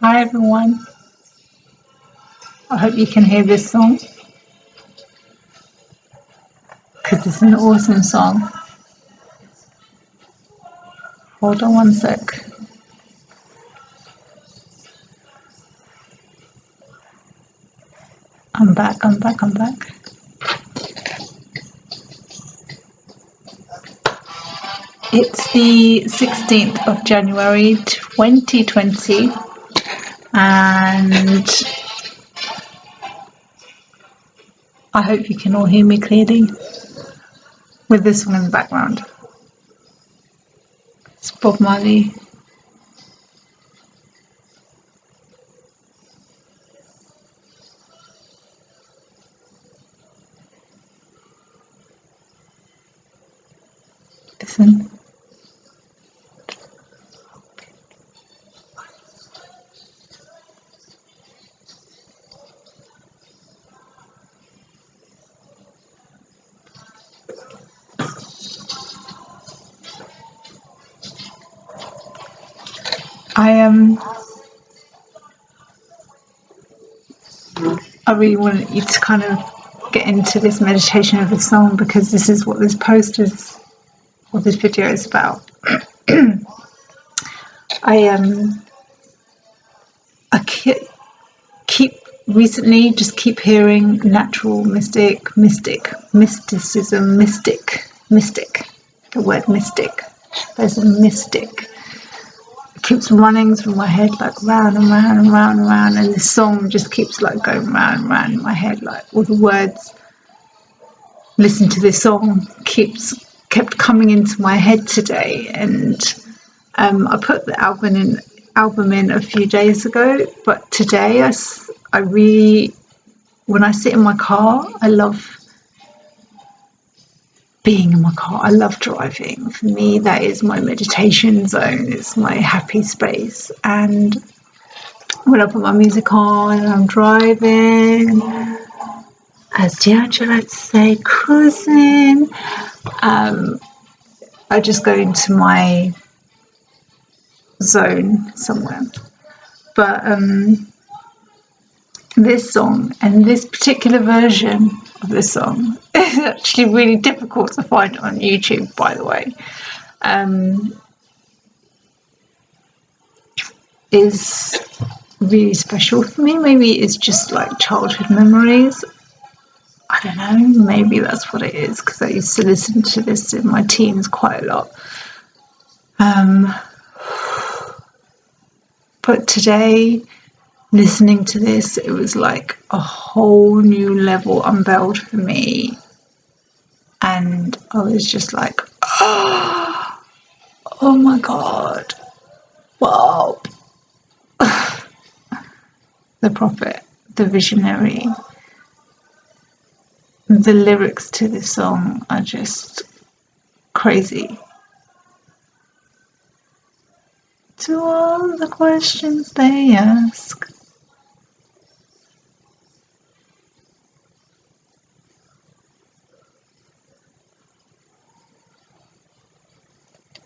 Hi everyone, I hope you can hear this song because it's an awesome song. Hold on one sec. I'm back. It's the 16th of January 2020 and I hope you can all hear me clearly with this one in the background. It's Bob Marley. Listen. I really want you to kind of get into this meditation of this song because this is what this post is, what this video is about. I keep recently just keep hearing natural mysticism, mystic. The word mystic. There's a mystic. It keeps running through my head like round and round and round and round, and this song just keeps like going round and round in my head, like all the words. Listen to this song kept coming into my head today, and I put the album in a few days ago, but today I really, when I sit in my car, I love being in my car. I love driving. For me, that is my meditation zone. It's my happy space. And when I put my music on and I'm driving, as Giorgio likes to say, cruising, I just go into my zone somewhere. But this song and this particular version of this song is actually really difficult to find on YouTube, by the way. Is really special for me. Maybe it's just like childhood memories. I don't know, maybe that's what it is, because I used to listen to this in my teens quite a lot. But today, listening to this, it was like a whole new level unveiled for me. And I was just like, oh my God, wow. The prophet, the visionary. The lyrics to this song are just crazy. To all the questions they ask,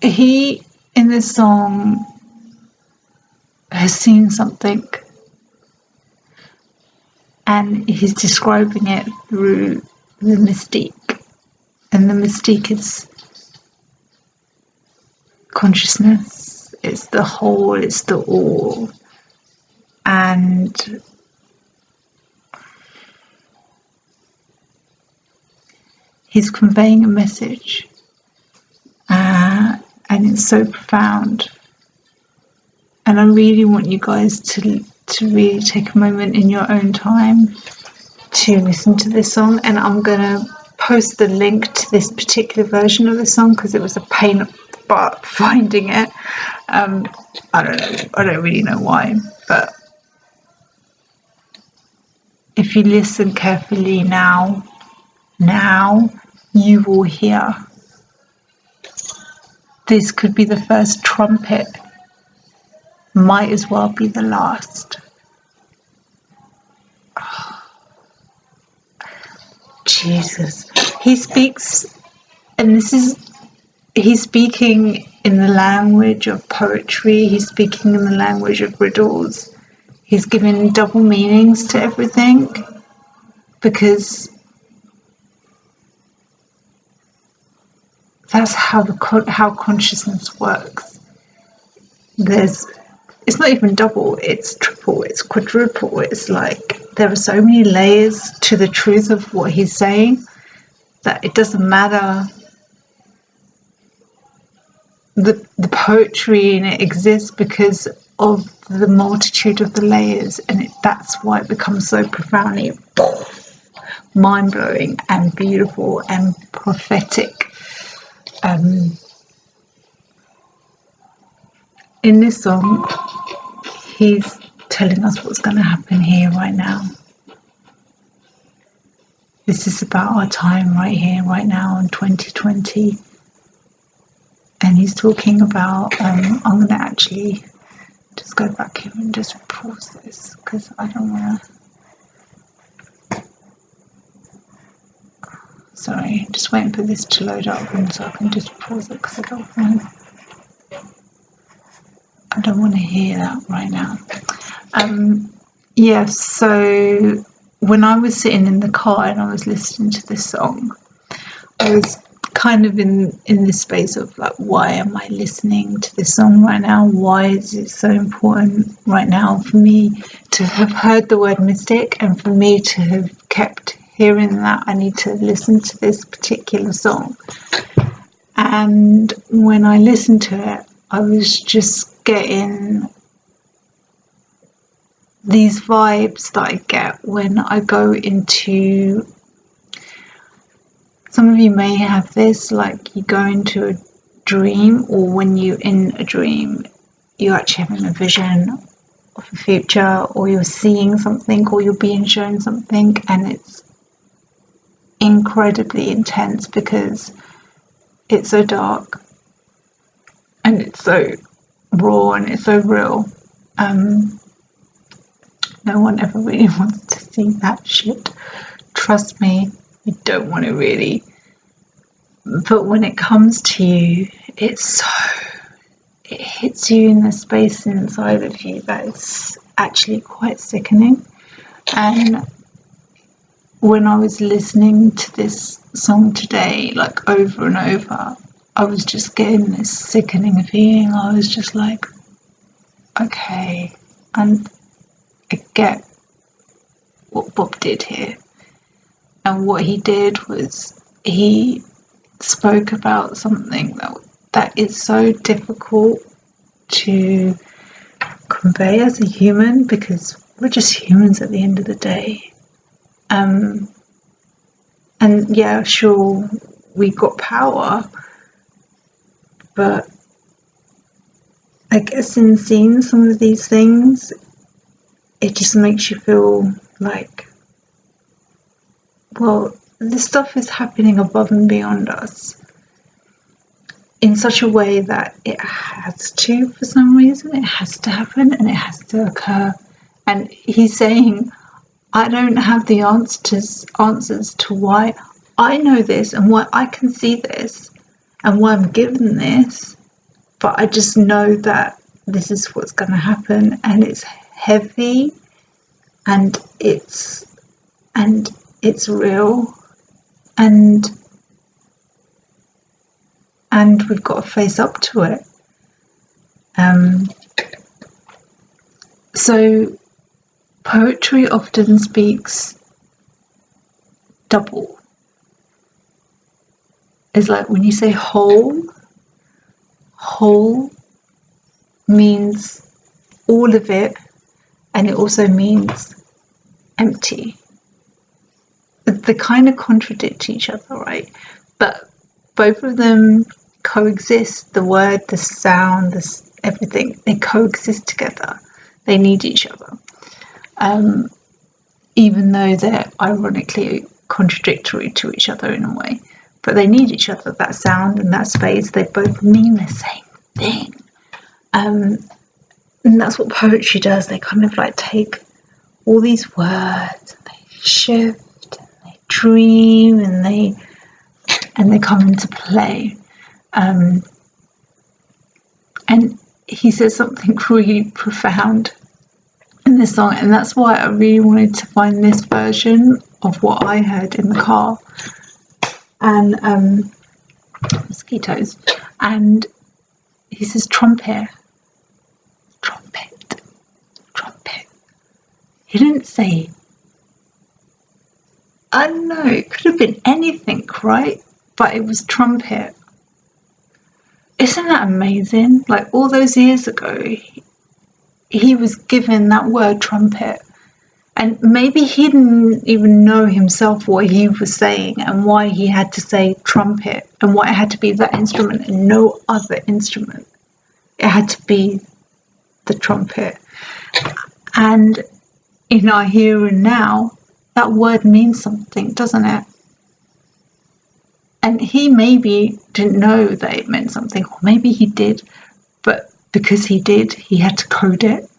he in this song has seen something, and he's describing it through the mystique, and the mystique is consciousness. It's the whole, it's the all, and he's conveying a message, and it's so profound. And I really want you guys to really take a moment in your own time to listen to this song, and I'm gonna post the link to this particular version of the song because it was a pain but finding it. I don't really know why, but if you listen carefully now you will hear this could be the first trumpet, might as well be the last. Jesus. He speaks, and he's speaking in the language of poetry, he's speaking in the language of riddles, he's giving double meanings to everything, because that's how consciousness works. It's not even double, it's triple, it's quadruple. It's like there are so many layers to the truth of what he's saying that it doesn't matter. The poetry in it exists because of the multitude of the layers, and that's why it becomes so profoundly mind-blowing and beautiful and prophetic. In this song, he's telling us what's going to happen here right now. This is about our time right here, right now in 2020. And he's talking about, I'm going to actually just go back here and just pause this, because I don't want to. Sorry, just waiting for this to load up, and so I can just pause it, because I don't want to hear that right now. Yeah, so when I was sitting in the car and I was listening to this song, I was kind of in this space of like, why am I listening to this song right now? Why is it so important right now for me to have heard the word mystic, and for me to have kept hearing that I need to listen to this particular song? And when I listened to it, I was just getting these vibes that I get when I go into, some of you may have this, like you go into a dream, or when you're in a dream, you're actually having a vision of a future, or you're seeing something, or you're being shown something, and it's incredibly intense because it's so dark and it's so raw and it's so real. No one ever really wants to see that shit. Trust me, you don't want to really. But when it comes to you, it hits you in the space inside of you that is actually quite sickening. And when I was listening to this song today, like over and over, I was just getting this sickening feeling. I was just like, okay, and I get what Bob did here. And what he did was he spoke about something that is so difficult to convey as a human, because we're just humans at the end of the day. And yeah, sure, we got power, but I guess in seeing some of these things, it just makes you feel like, well, this stuff is happening above and beyond us in such a way that it has to, for some reason, it has to happen and it has to occur. And he's saying, I don't have the answers to why I know this and why I can see this and why I'm given this, but I just know that this is what's going to happen, and it's heavy and it's real, and we've got to face up to it. So poetry often speaks double. It's like when you say whole means all of it, and it also means empty. They kind of contradict each other, right? But both of them coexist. The word, the sound, everything, they coexist together. They need each other. Even though they're ironically contradictory to each other in a way. But they need each other, that sound and that space. They both mean the same thing. And that's what poetry does. They kind of like take all these words, and they shift, and they dream, and they come into play. And he says something really profound in in this song, and that's why I really wanted to find this version of what I heard in the car. And mosquitoes. And he says trumpet. Trumpet. Trumpet. He didn't say, I don't know, it could have been anything, right? But it was trumpet. Isn't that amazing? Like all those years ago, he was given that word trumpet. And maybe he didn't even know himself what he was saying and why he had to say trumpet and why it had to be that instrument and no other instrument. It had to be the trumpet. And in our here and now, that word means something, doesn't it? And he maybe didn't know that it meant something, or maybe he did, but because he did, he had to code it,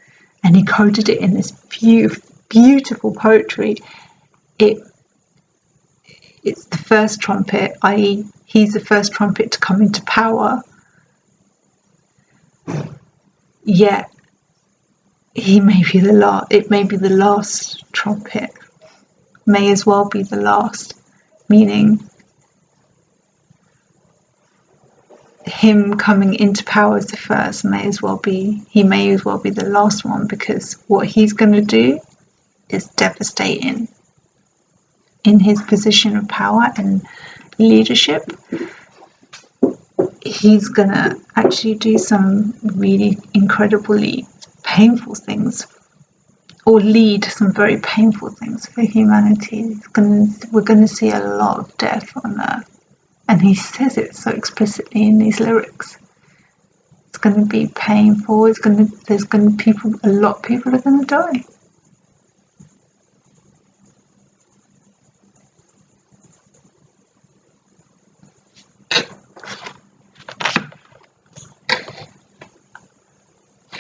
and he coded it in this beautiful poetry. It's the first trumpet, i.e. he's the first trumpet to come into power, yet he may be the last. It may be the last trumpet, may as well be the last, meaning him coming into power as the first he may as well be the last one, because what he's going to do is devastating in his position of power and leadership. He's going to actually do some really incredibly painful things, or lead some very painful things for humanity. We're going to see a lot of death on Earth. And he says it so explicitly in these lyrics. It's going to be painful. A lot of people are going to die.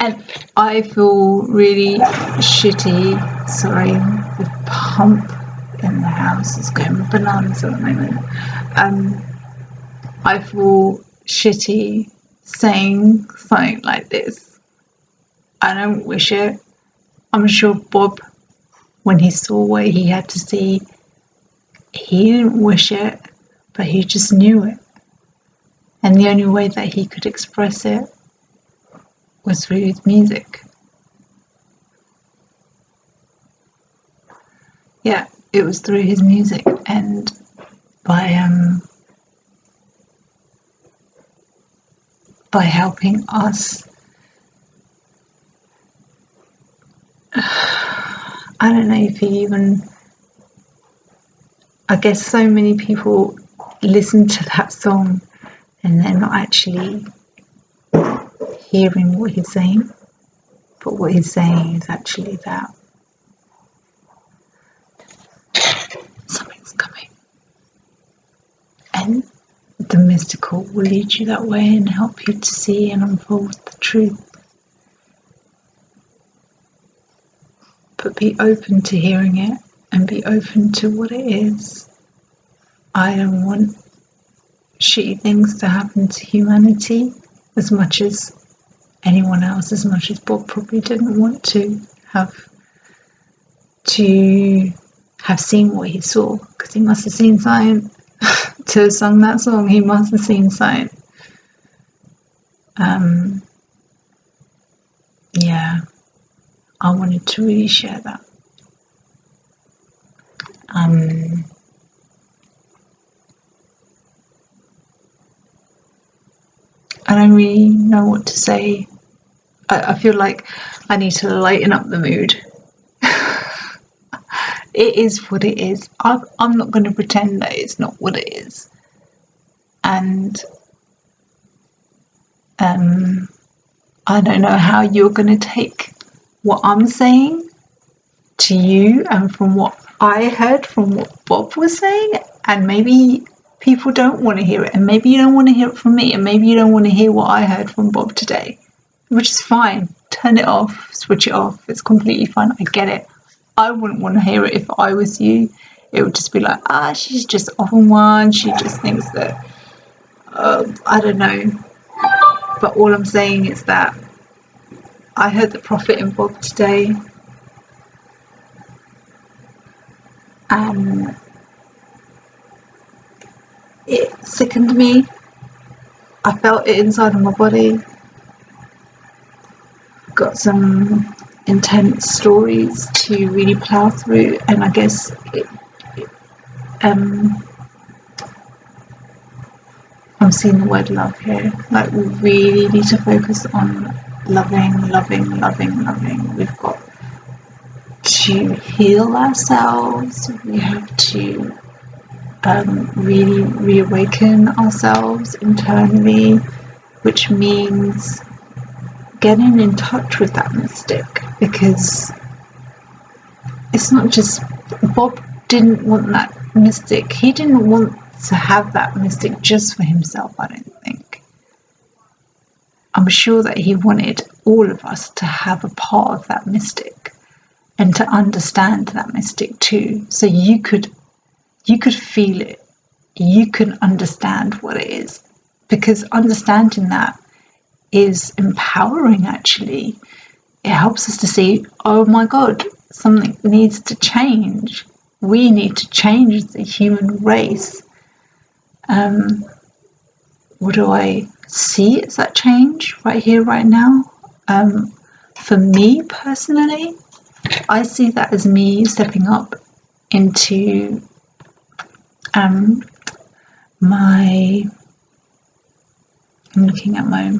And I feel really shitty. Sorry, the pump in the house is going bananas at the moment. I feel shitty saying something like this. I don't wish it. I'm sure Bob, when he saw what he had to see, he didn't wish it, but he just knew it. And the only way that he could express it was through his music. Yeah, it was through his music, and by helping us, I don't know if he even, I guess so many people listen to that song and they're not actually hearing what he's saying, but what he's saying is actually that something's coming, and the mystical will lead you that way and help you to see and unfold the truth. But be open to hearing it and be open to what it is. I don't want shitty things to happen to humanity as much as anyone else, as much as Bob probably didn't want to have seen what he saw, because he must have seen something to have sung that song. He must have seen something. Yeah, I wanted to really share that. I don't really know what to say. I feel like I need to lighten up the mood. It is what it is. I'm not going to pretend that it's not what it is. And I don't know how you're going to take what I'm saying to you and from what I heard from what Bob was saying, and maybe people don't want to hear it, and maybe you don't want to hear it from me, and maybe you don't want to hear what I heard from Bob today, which is fine. Turn it off, switch it off. It's completely fine. I get it. I wouldn't want to hear it if I was you. It would just be like, she's just off on one. She just thinks that, I don't know. But all I'm saying is that I heard the prophet in Bob today, and it sickened me. I felt it inside of my body. Got some intense stories to really plough through, and I guess I'm seeing the word love here. Like, we really need to focus on loving, loving, loving, loving. We've got to heal ourselves. We have to really reawaken ourselves internally, which means getting in touch with that mystic, because it's not just Bob didn't want that mystic. He didn't want to have that mystic just for himself, I don't think. I'm sure that he wanted all of us to have a part of that mystic and to understand that mystic too. So you could feel it. You can understand what it is, because understanding that is empowering. Actually, it helps us to see, oh my God, something needs to change. We need to change the human race. What do I see as that change right here, right now? For me personally, I see that as me stepping up into my. I'm looking at my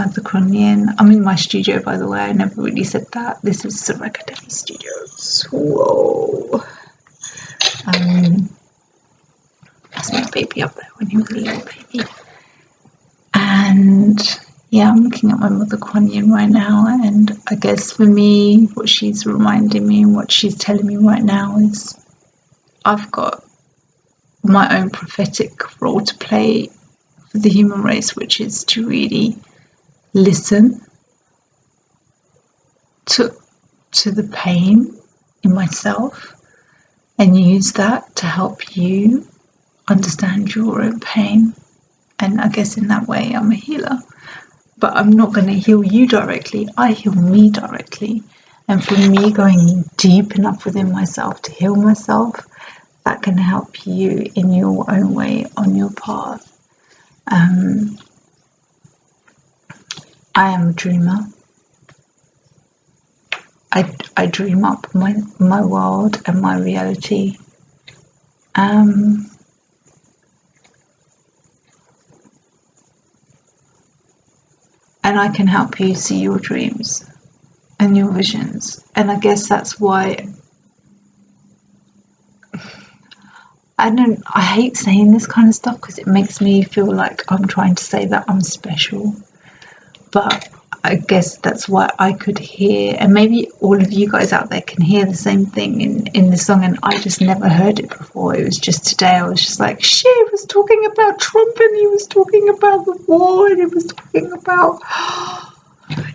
Draconian. I'm in my studio, by the way. I never really said that. This is Serecademy Studios. Whoa. That's my baby up there when he was a little baby. And yeah, I'm looking at my Mother Kuan Yin right now, and I guess for me, what she's reminding me and what she's telling me right now is I've got my own prophetic role to play for the human race, which is to really listen to the pain in myself and use that to help you understand your own pain. And I guess in that way I'm a healer, but I'm not going to heal you directly. I heal me directly, and for me, going deep enough within myself to heal myself, that can help you in your own way on your path. I am a dreamer. I dream up my world and my reality. And I can help you see your dreams and your visions. And I guess that's why I hate saying this kind of stuff, because it makes me feel like I'm trying to say that I'm special. But I guess that's why I could hear, and maybe all of you guys out there can hear the same thing in the song, and I just never heard it before. It was just today I was just like, shit, he was talking about Trump, and he was talking about the war, and he was talking about,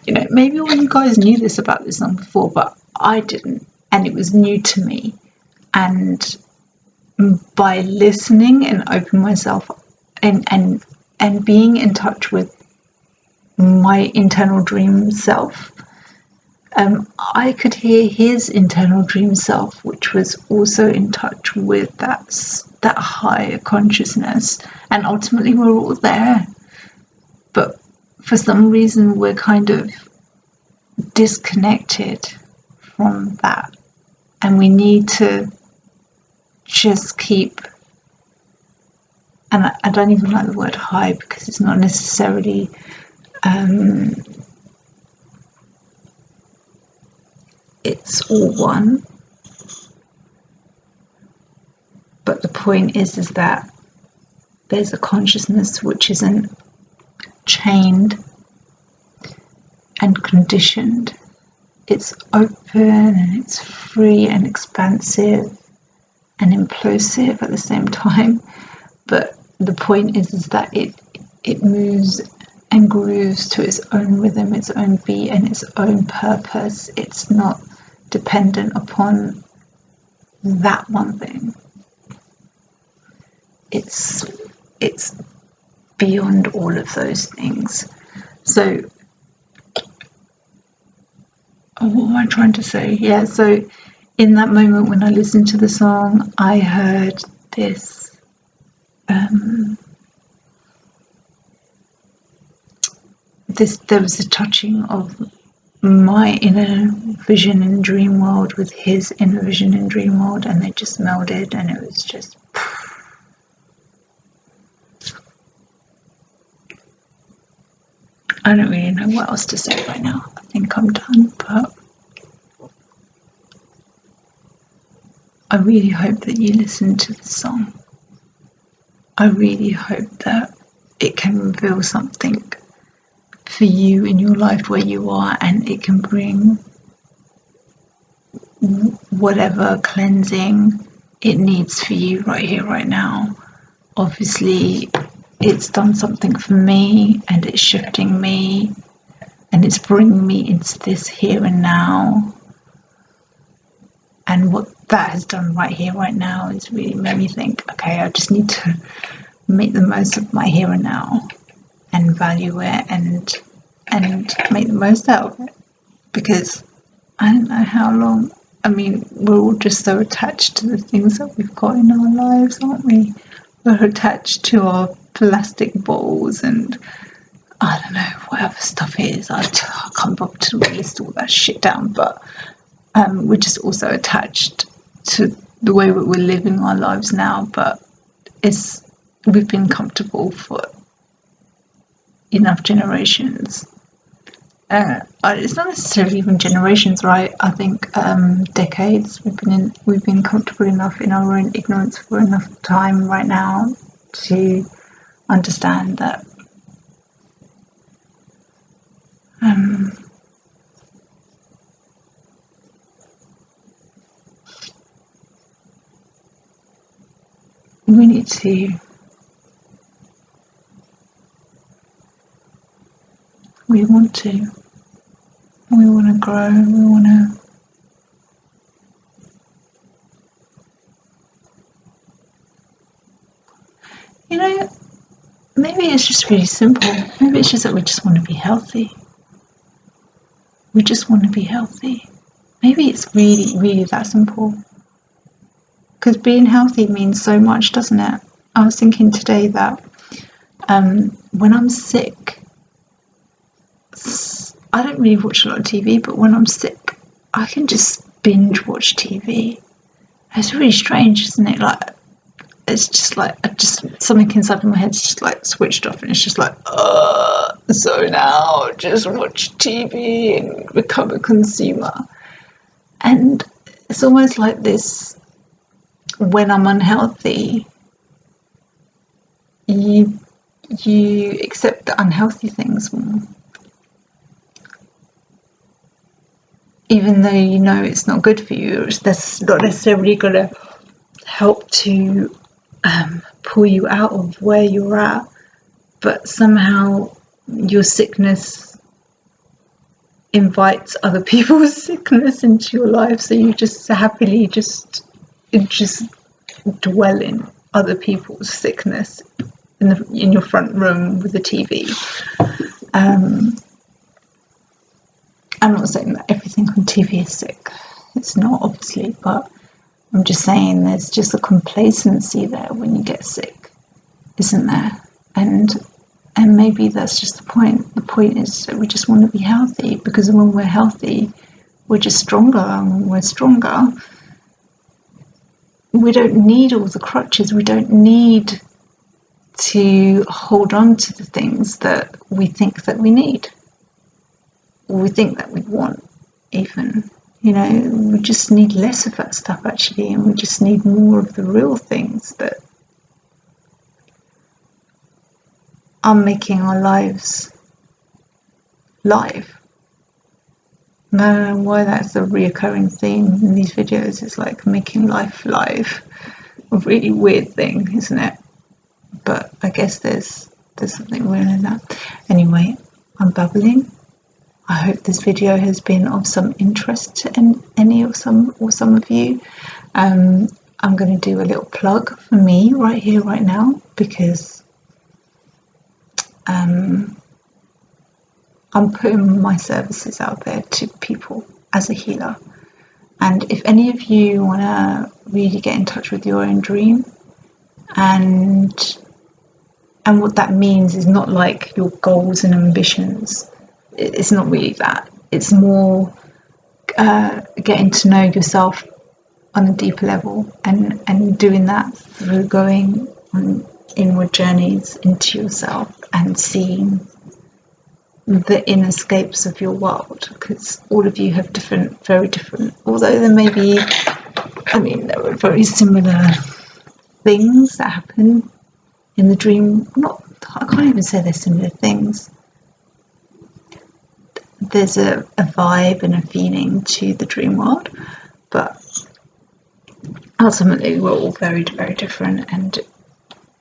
you know, maybe all you guys knew this about this song before, but I didn't, and it was new to me. And by listening and opening myself and being in touch with my internal dream self, I could hear his internal dream self, which was also in touch with that higher consciousness. And ultimately we're all there, but for some reason we're kind of disconnected from that, and we need to just keep, and I don't even like the word high, because it's not necessarily it's all one, but the point is that there's a consciousness which isn't chained and conditioned. It's open and it's free and expansive and implosive at the same time. But the point is that it moves and grooves to its own rhythm, its own beat, and its own purpose. It's not dependent upon that one thing. It's beyond all of those things. So what am I trying to say? Yeah, so in that moment when I listened to the song, I heard this there was a touching of my inner vision and dream world with his inner vision and dream world, and they just melded, and it was just I don't really know what else to say right now. I think I'm done, but I really hope that you listen to the song. I really hope that it can reveal something for you in your life where you are, and it can bring whatever cleansing it needs for you right here, right now. Obviously, it's done something for me, and it's shifting me, and it's bringing me into this here and now. And what that has done right here, right now, is really made me think, okay, I just need to make the most of my here and now and value it and make the most out of it, because I don't know how long. I mean, we're all just so attached to the things that we've got in our lives, aren't we? We're attached to our plastic bowls and I don't know, whatever stuff it is. I can't bother to list all that shit down, but we're just also attached to the way that we're living our lives now. But we've been comfortable for enough generations. It's not necessarily even generations, right? I think decades. We've been comfortable enough in our own ignorance for enough time right now to understand that we need to. We want to. We want to grow. We want to. You know, maybe it's just really simple. Maybe it's just that we just want to be healthy. We just want to be healthy. Maybe it's really, really that simple. Because being healthy means so much, doesn't it? I was thinking today that when I'm sick, I don't really watch a lot of TV, but when I'm sick, I can just binge watch TV. It's really strange, isn't it? Like, it's just like something inside my head's just like switched off, and it's just like, so now just watch TV and become a consumer. And it's almost like this: when I'm unhealthy, you accept the unhealthy things more, even though you know it's not good for you. That's not necessarily going to help to pull you out of where you're at, but somehow your sickness invites other people's sickness into your life, so you just happily just dwell in other people's sickness in your front room with the TV. I'm not saying that everything on TV is sick. It's not, obviously, but I'm just saying there's just a complacency there when you get sick, isn't there? And maybe that's just the point. The point is that we just want to be healthy, because when we're healthy, we're just stronger, and when we're stronger, we don't need all the crutches. We don't need to hold on to the things that we think that we need, or we think that we want, even. You know, we just need less of that stuff, actually, and we just need more of the real things that are making our lives live. And I don't know why that's a reoccurring theme in these videos. It's like making life live. A really weird thing, isn't it? But I guess there's something real in that. Anyway, I'm babbling. I hope this video has been of some interest to any or some of you. I'm going to do a little plug for me right here, right now, because I'm putting my services out there to people as a healer. And if any of you want to really get in touch with your own dream, and what that means is not like your goals and ambitions. It's not really that. It's more getting to know yourself on a deeper level, and doing that through going on inward journeys into yourself and seeing the innerscapes of your world, because all of you have very different, although there may be, there were very similar things that happen in the dream. I can't even say they're similar things. There's a vibe and a feeling to the dream world, but ultimately we're all very, very different, and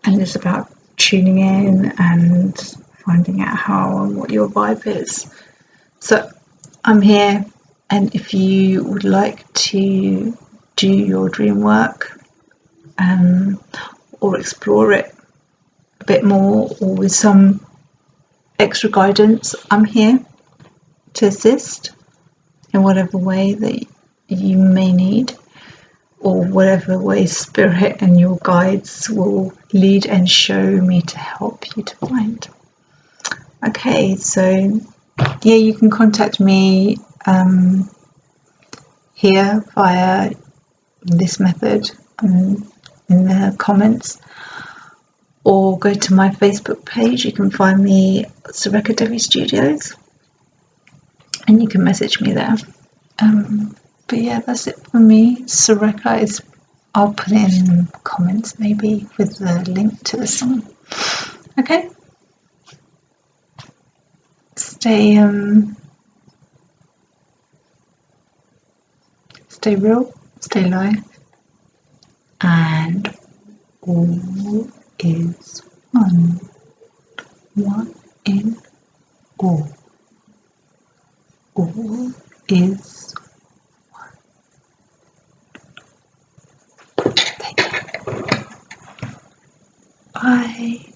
it's about tuning in and finding out how and what your vibe is. So I'm here, and if you would like to do your dream work, or explore it a bit more, or with some extra guidance, I'm here to assist in whatever way that you may need, or whatever way spirit and your guides will lead and show me to help you to find. Okay, so yeah, you can contact me here via this method in the comments, or go to my Facebook page. You can find me at Sureka Devi Studios, and you can message me there. But yeah, that's it for me. Sureka I'll put in comments maybe with the link to the song. Okay, stay real, stay live, and all is one. One in all. All is one. Take care. Bye.